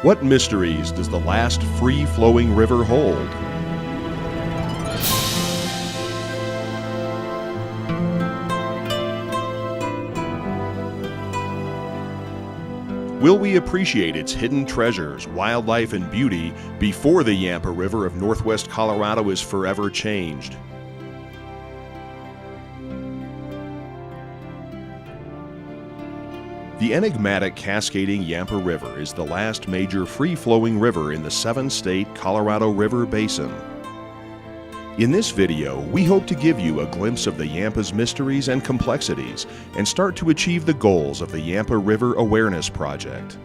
What mysteries does the last free-flowing river hold? Will we appreciate its hidden treasures, wildlife, and beauty before the Yampa River of northwest Colorado is forever changed? The enigmatic cascading Yampa River is the last major free-flowing river in the 7-state Colorado River Basin. In this video, we hope to give you a glimpse of the Yampa's mysteries and complexities and start to achieve the goals of the Yampa River Awareness Project.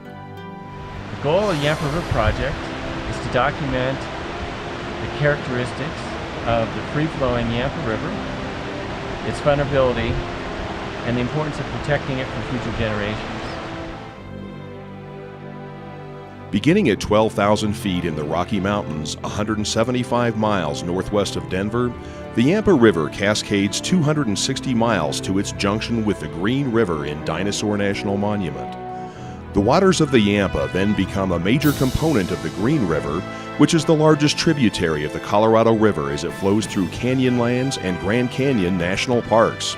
The goal of the Yampa River Project is to document the characteristics of the free-flowing Yampa River, its vulnerability, and the importance of protecting it for future generations. Beginning at 12,000 feet in the Rocky Mountains, 175 miles northwest of Denver, the Yampa River cascades 260 miles to its junction with the Green River in Dinosaur National Monument. The waters of the Yampa then become a major component of the Green River, which is the largest tributary of the Colorado River as it flows through Canyonlands and Grand Canyon National Parks.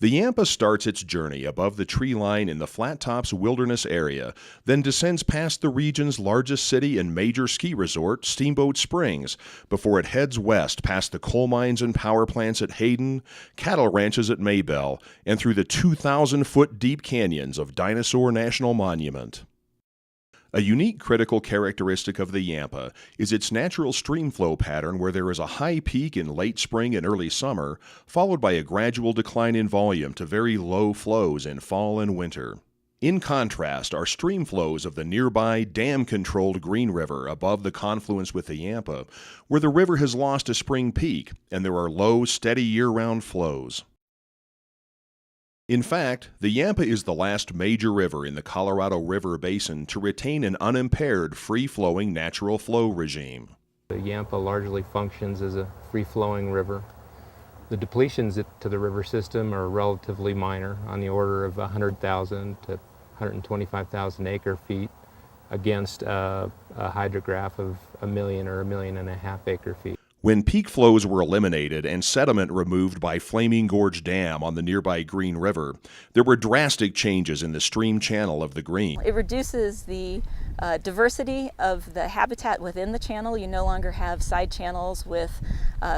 The Yampa starts its journey above the tree line in the Flat Tops Wilderness area, then descends past the region's largest city and major ski resort, Steamboat Springs, before it heads west past the coal mines and power plants at Hayden, cattle ranches at Maybell, and through the 2,000-foot deep canyons of Dinosaur National Monument. A unique critical characteristic of the Yampa is its natural stream flow pattern, where there is a high peak in late spring and early summer, followed by a gradual decline in volume to very low flows in fall and winter. In contrast are stream flows of the nearby dam-controlled Green River above the confluence with the Yampa, where the river has lost a spring peak and there are low, steady year-round flows. In fact, the Yampa is the last major river in the Colorado River Basin to retain an unimpaired, free-flowing natural flow regime. The Yampa largely functions as a free-flowing river. The depletions to the river system are relatively minor, on the order of 100,000 to 125,000 acre-feet against a hydrograph of 1 million or 1.5 million acre-feet. When peak flows were eliminated and sediment removed by Flaming Gorge Dam on the nearby Green River, there were drastic changes in the stream channel of the Green. It reduces the diversity of the habitat within the channel. You no longer have side channels with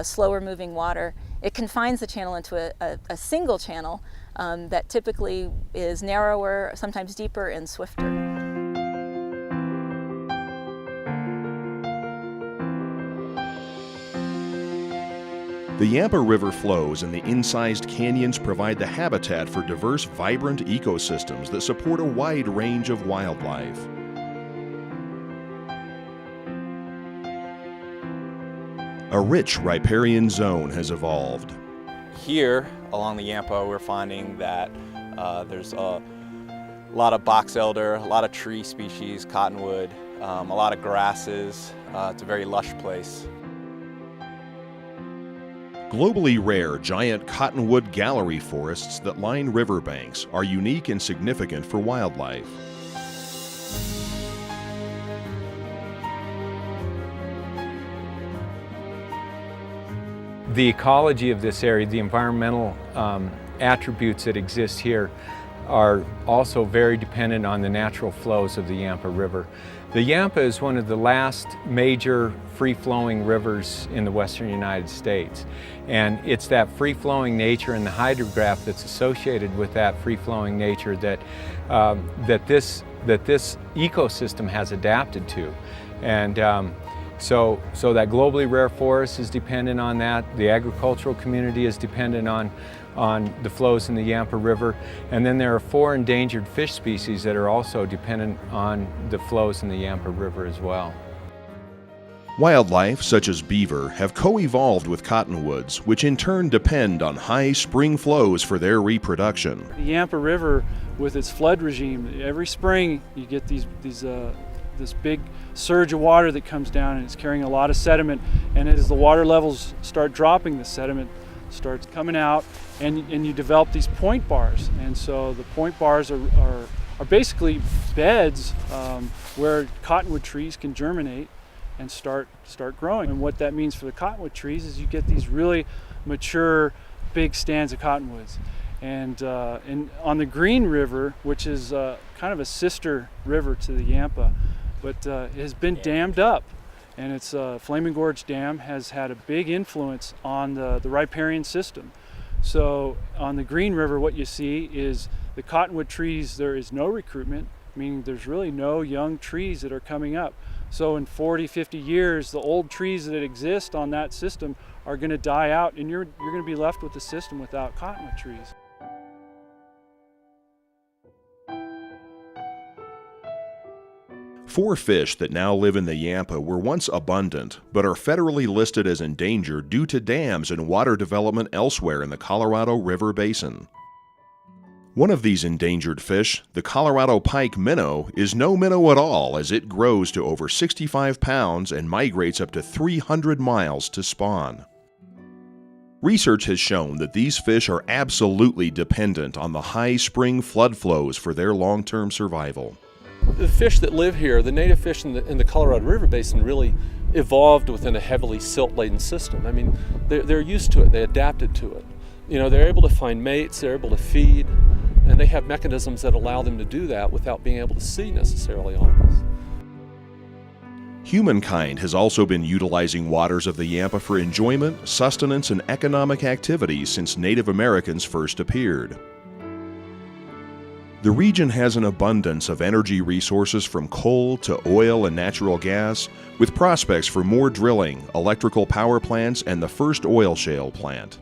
slower moving water. It confines the channel into a single channel that typically is narrower, sometimes deeper and swifter. The Yampa River flows and the incised canyons provide the habitat for diverse, vibrant ecosystems that support a wide range of wildlife. A rich riparian zone has evolved. Here along the Yampa, we're finding that there's a lot of box elder, a lot of tree species, cottonwood, a lot of grasses. It's a very lush place. Globally rare giant cottonwood gallery forests that line riverbanks are unique and significant for wildlife. The ecology of this area, the environmental attributes that exist here, are also very dependent on the natural flows of the Yampa River. The Yampa is one of the last major free-flowing rivers in the western United States. And it's that free-flowing nature and the hydrograph that's associated with that free-flowing nature that this ecosystem has adapted to. And So that globally rare forest is dependent on that. The agricultural community is dependent on the flows in the Yampa River. And then there are 4 endangered fish species that are also dependent on the flows in the Yampa River as well. Wildlife, such as beaver, have co-evolved with cottonwoods, which in turn depend on high spring flows for their reproduction. The Yampa River, with its flood regime, every spring you get this big surge of water that comes down, and it's carrying a lot of sediment. And as the water levels start dropping, the sediment starts coming out, and you develop these point bars. And so the point bars are basically beds where cottonwood trees can germinate and start growing. And what that means for the cottonwood trees is you get these really mature big stands of cottonwoods. And on the Green River, which is kind of a sister river to the Yampa, but it has been dammed up, and its Flaming Gorge Dam has had a big influence on the riparian system. So on the Green River, what you see is the cottonwood trees, there is no recruitment, meaning there's really no young trees that are coming up. So in 40, 50 years, the old trees that exist on that system are going to die out, and you're going to be left with the system without cottonwood trees. Four fish that now live in the Yampa were once abundant, but are federally listed as endangered due to dams and water development elsewhere in the Colorado River Basin. One of these endangered fish, the Colorado pike minnow, is no minnow at all as it grows to over 65 pounds and migrates up to 300 miles to spawn. Research has shown that these fish are absolutely dependent on the high spring flood flows for their long-term survival. The fish that live here, the native fish in the Colorado River Basin, really evolved within a heavily silt-laden system. I mean, they're used to it, they adapted to it. You know, they're able to find mates, they're able to feed, and they have mechanisms that allow them to do that without being able to see necessarily always. Humankind has also been utilizing waters of the Yampa for enjoyment, sustenance, and economic activities since Native Americans first appeared. The region has an abundance of energy resources from coal to oil and natural gas, with prospects for more drilling, electrical power plants, and the first oil shale plant.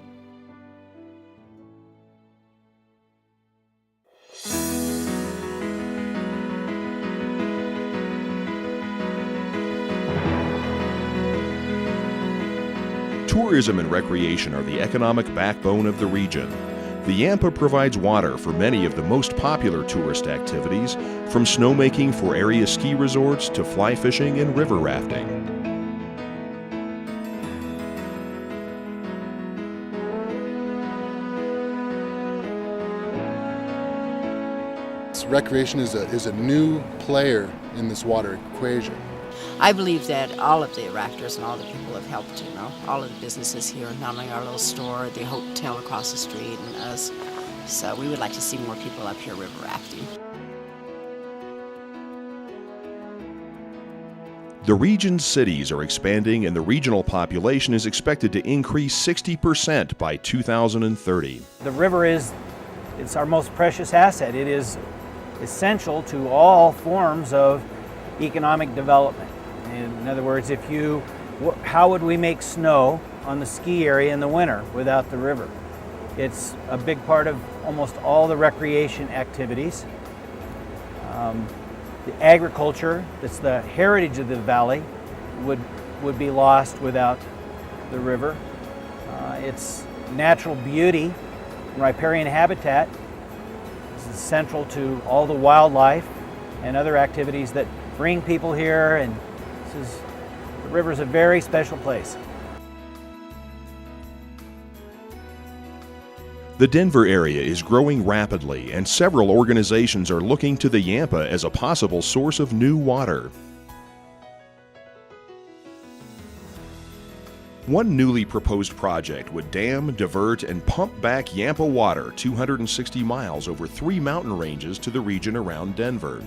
Tourism and recreation are the economic backbone of the region. The Yampa provides water for many of the most popular tourist activities, from snowmaking for area ski resorts to fly fishing and river rafting. Recreation is a new player in this water equation. I believe that all of the rafters and all the people have helped, you know, all of the businesses here, not only our little store, the hotel across the street, and us. So we would like to see more people up here river rafting. The region's cities are expanding, and the regional population is expected to increase 60% by 2030. The river it's our most precious asset. It is essential to all forms of economic development. In other words, how would we make snow on the ski area in the winter without the river? It's a big part of almost all the recreation activities. The agriculture, that's the heritage of the valley, would be lost without the river. Its natural beauty, riparian habitat, is central to all the wildlife and other activities that bring people here, and the river is a very special place. The Denver area is growing rapidly, and several organizations are looking to the Yampa as a possible source of new water. One newly proposed project would dam, divert, and pump back Yampa water 260 miles over 3 mountain ranges to the region around Denver.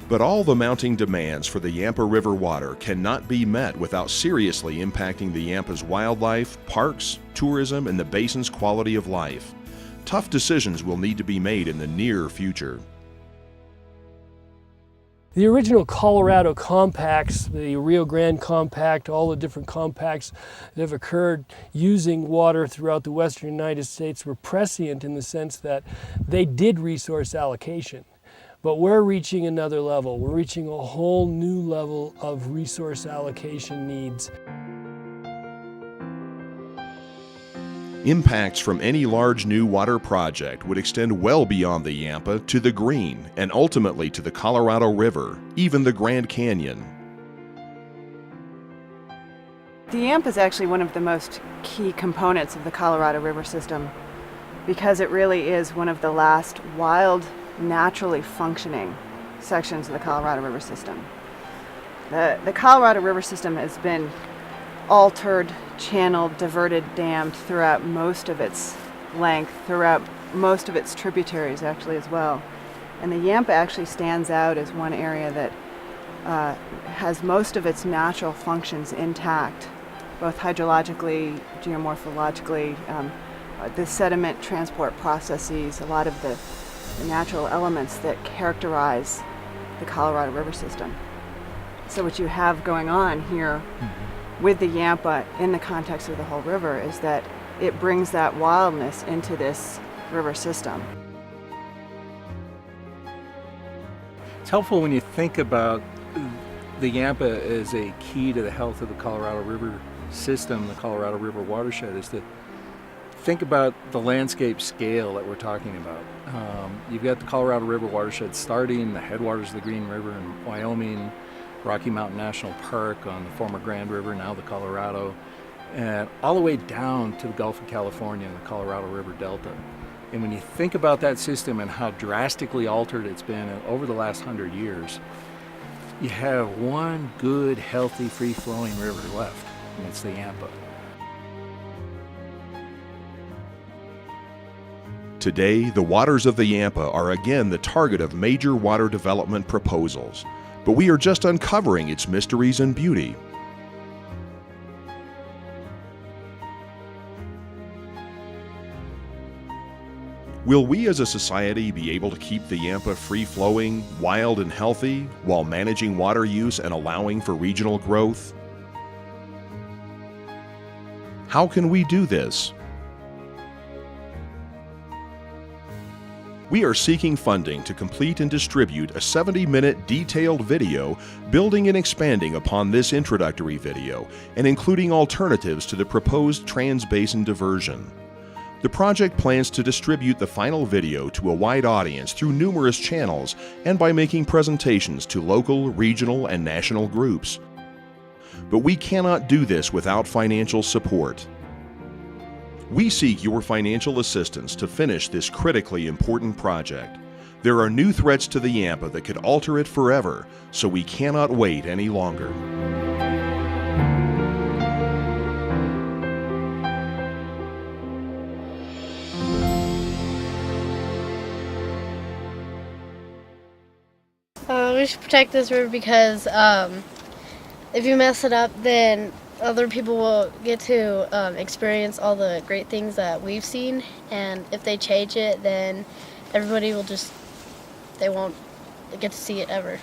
But all the mounting demands for the Yampa River water cannot be met without seriously impacting the Yampa's wildlife, parks, tourism, and the basin's quality of life. Tough decisions will need to be made in the near future. The original Colorado compacts, the Rio Grande compact, all the different compacts that have occurred using water throughout the western United States were prescient in the sense that they did resource allocation. But we're reaching another level. We're reaching a whole new level of resource allocation needs. Impacts from any large new water project would extend well beyond the Yampa to the Green and ultimately to the Colorado River, even the Grand Canyon. The Yampa is actually one of the most key components of the Colorado River system because it really is one of the last wild, naturally functioning sections of the Colorado River system. The Colorado River system has been altered, channeled, diverted, dammed throughout most of its length, throughout most of its tributaries actually as well. And the Yampa actually stands out as one area that has most of its natural functions intact, both hydrologically, geomorphologically, the sediment transport processes, a lot of the natural elements that characterize the Colorado River system. So what you have going on here with the Yampa in the context of the whole river is that it brings that wildness into this river system. It's helpful when you think about the Yampa as a key to the health of the Colorado River system, the Colorado River watershed, is to think about the landscape scale that we're talking about. You've got the Colorado River watershed starting the headwaters of the Green River in Wyoming, Rocky Mountain National Park on the former Grand River, now the Colorado, and all the way down to the Gulf of California and the Colorado River Delta. And when you think about that system and how drastically altered it's been over the last 100 years, you have one good, healthy, free-flowing river left, and it's the Yampa. Today, the waters of the Yampa are again the target of major water development proposals. But we are just uncovering its mysteries and beauty. Will we as a society be able to keep the Yampa free-flowing, wild and healthy, while managing water use and allowing for regional growth? How can we do this? We are seeking funding to complete and distribute a 70-minute detailed video building and expanding upon this introductory video and including alternatives to the proposed trans-basin diversion. The project plans to distribute the final video to a wide audience through numerous channels and by making presentations to local, regional, and national groups. But we cannot do this without financial support. We seek your financial assistance to finish this critically important project. There are new threats to the Yampa that could alter it forever, so we cannot wait any longer. We should protect this river because if you mess it up, then other people will get to experience all the great things that we've seen, and if they change it, then everybody will they won't get to see it ever.